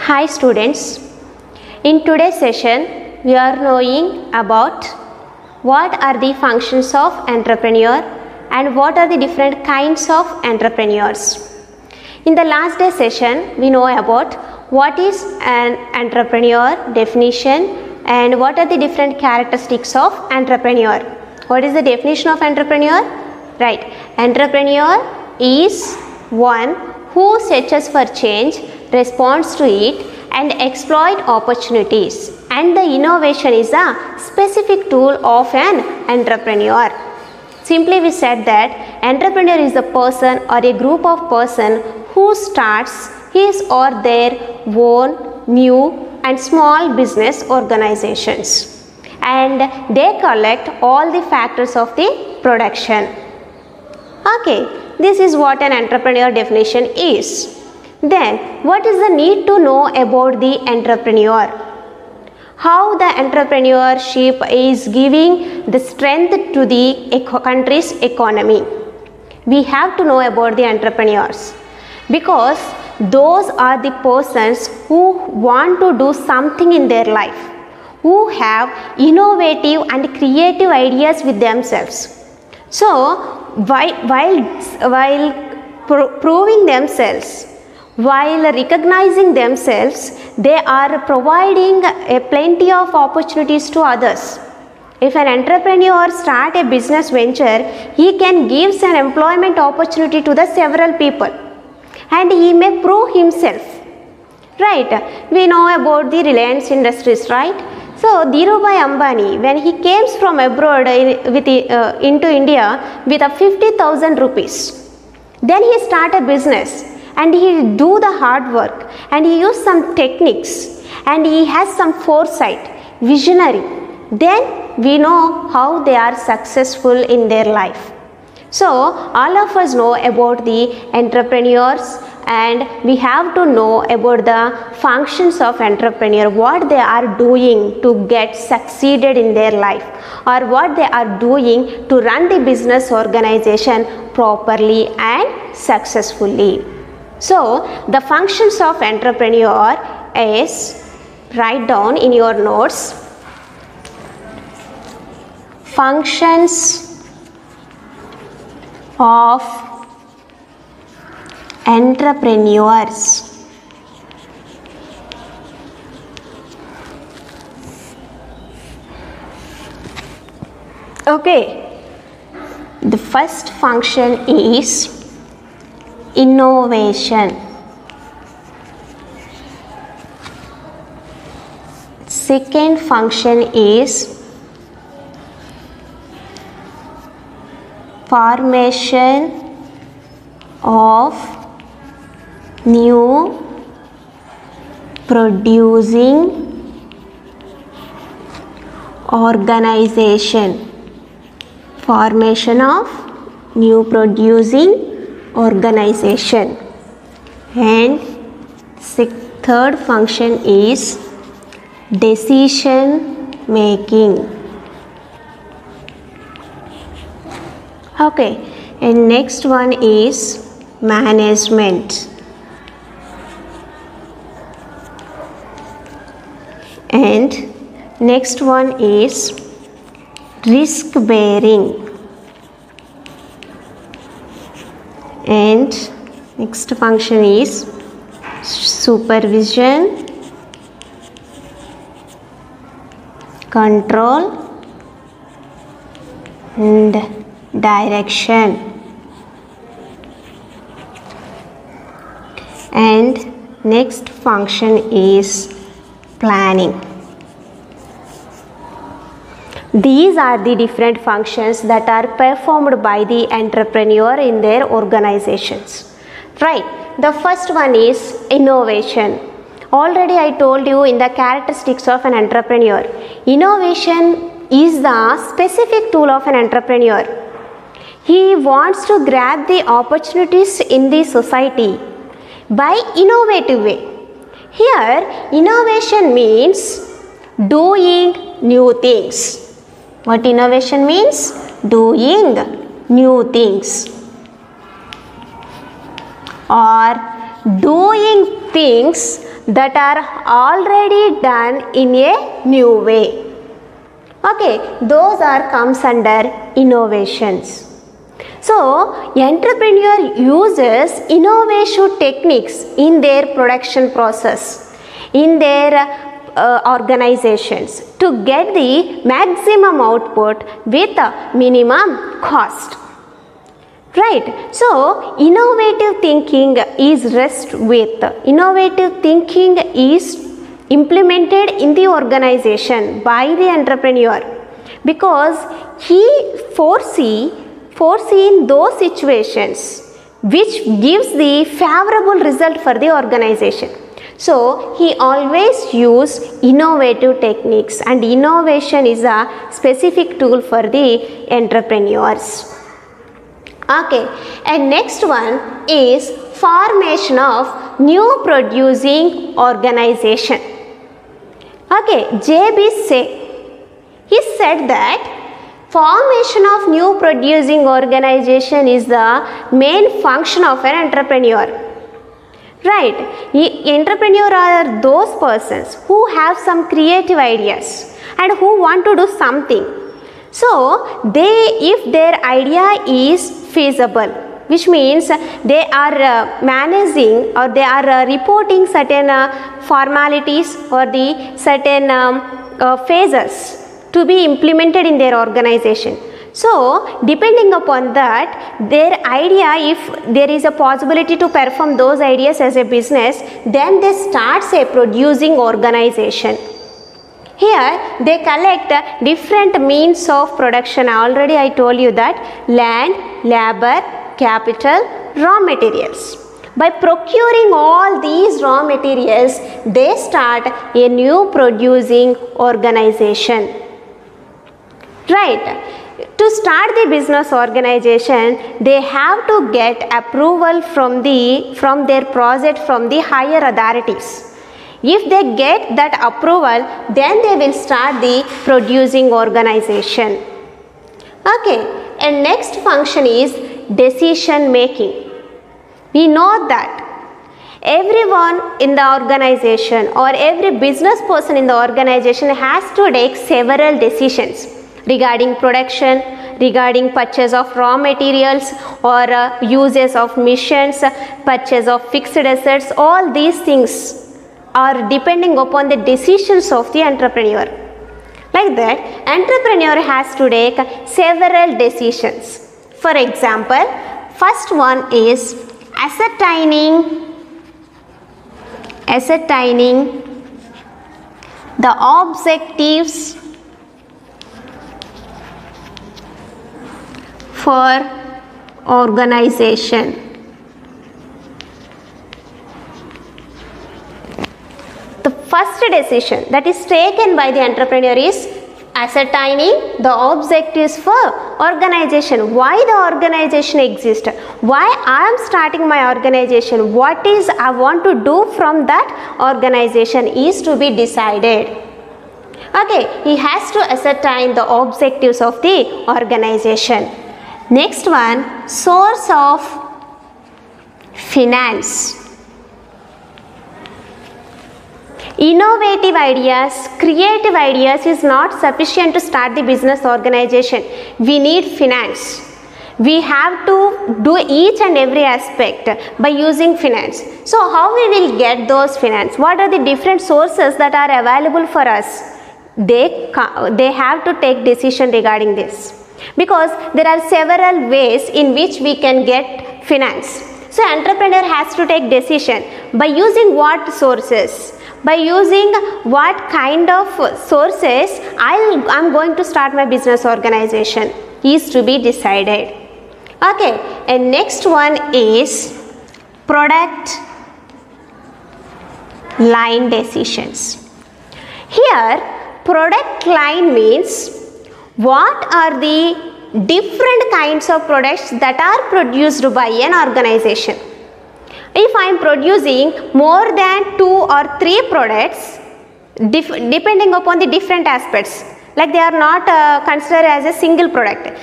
Hi students, in today's session we are knowing about what are the functions of entrepreneur and what are the different kinds of entrepreneurs. In the last day session we know about what is an entrepreneur definition and what are the different characteristics of entrepreneur. What is the definition of entrepreneur? Right, entrepreneur is one who searches for change, responds to it and exploit opportunities, and the innovation is a specific tool of an entrepreneur. Simply we said that entrepreneur is a person or a group of person who starts his or their own new and small business organizations, and they collect all the factors of the production. Okay, this is what an entrepreneur definition is. Then, what is the need to know about the entrepreneur? How the entrepreneurship is giving the strength to the country's economy. We have to know about the entrepreneurs because those are the persons who want to do something in their life, who have innovative and creative ideas with themselves. So, while proving themselves, while recognizing themselves, they are providing plenty of opportunities to others. If an entrepreneur starts a business venture, he can give an employment opportunity to the several people and he may prove himself. Right? We know about the Reliance Industries, right? So, Dhirubhai Ambani, when he came from abroad into India with a 50,000 rupees, then he started a business. And he do the hard work and he use some techniques and he has some foresight, visionary. Then we know how they are successful in their life. So all of us know about the entrepreneurs and we have to know about the functions of entrepreneur, what they are doing to get succeeded in their life or what they are doing to run the business organization properly and successfully. So, the functions of entrepreneur is, write down in your notes, functions of entrepreneurs. Okay, the first function is innovation. Second function is formation of new producing organization. Formation of new producing organization. And third function is decision making. Okay, and next one is management. And next one is risk bearing. And next function is supervision, control and direction. And next function is planning. These are the different functions that are performed by the entrepreneur in their organizations. Right. The first one is innovation. Already I told you in the characteristics of an entrepreneur. Innovation is the specific tool of an entrepreneur. He wants to grab the opportunities in the society by innovative way. Here, innovation means doing new things. What innovation means? Doing new things. or doing things that are already done in a new way. Okay, those are comes under innovations. So, entrepreneur uses innovation techniques in their production process, in their organizations to get the maximum output with a minimum cost. Right. So, innovative thinking is innovative thinking is implemented in the organization by the entrepreneur, because he foreseen those situations which gives the favorable result for the organization. So, he always use innovative techniques, and innovation is a specific tool for the entrepreneurs. Okay, and next one is formation of new producing organization. Okay, J.B. Say, he said that formation of new producing organization is the main function of an entrepreneur. Right, entrepreneur are those persons who have some creative ideas and who want to do something. So, if their idea is feasible, which means they are managing or they are reporting certain formalities or the certain phases to be implemented in their organization. So, depending upon that, their idea, if there is a possibility to perform those ideas as a business, then they start a producing organization. Here, they collect different means of production. Already I told you that land, labor, capital, raw materials. By procuring all these raw materials, they start a new producing organization. Right. To start the business organization, they have to get approval from their project from the higher authorities. If they get that approval, then they will start the producing organization. Okay, and next function is decision making. We know that everyone in the organization or every business person in the organization has to take several decisions regarding production, regarding purchase of raw materials or uses of machines, purchase of fixed assets. All these things are depending upon the decisions of the entrepreneur. Like that, entrepreneur has to take several decisions. For example, first one is ascertaining the objectives for organization. The first decision that is taken by the entrepreneur is ascertaining the objectives for organization. Why the organization exists? Why I am starting my organization? What is I want to do from that organization is to be decided. Okay, he has to ascertain the objectives of the organization. Next one, source of finance. Innovative ideas, creative ideas is not sufficient to start the business organization. We need finance. We have to do each and every aspect by using finance. So, how we will get those finance? What are the different sources that are available for us? They have to take decision regarding this, because there are several ways in which we can get finance. So, entrepreneur has to take decision by using what sources, by using what kind of sources I am going to start my business organization is to be decided. Okay, and next one is product line decisions. Here, product line means what are the different kinds of products that are produced by an organization. If I am producing more than 2 or 3 products, depending upon the different aspects, like they are not considered as a single product.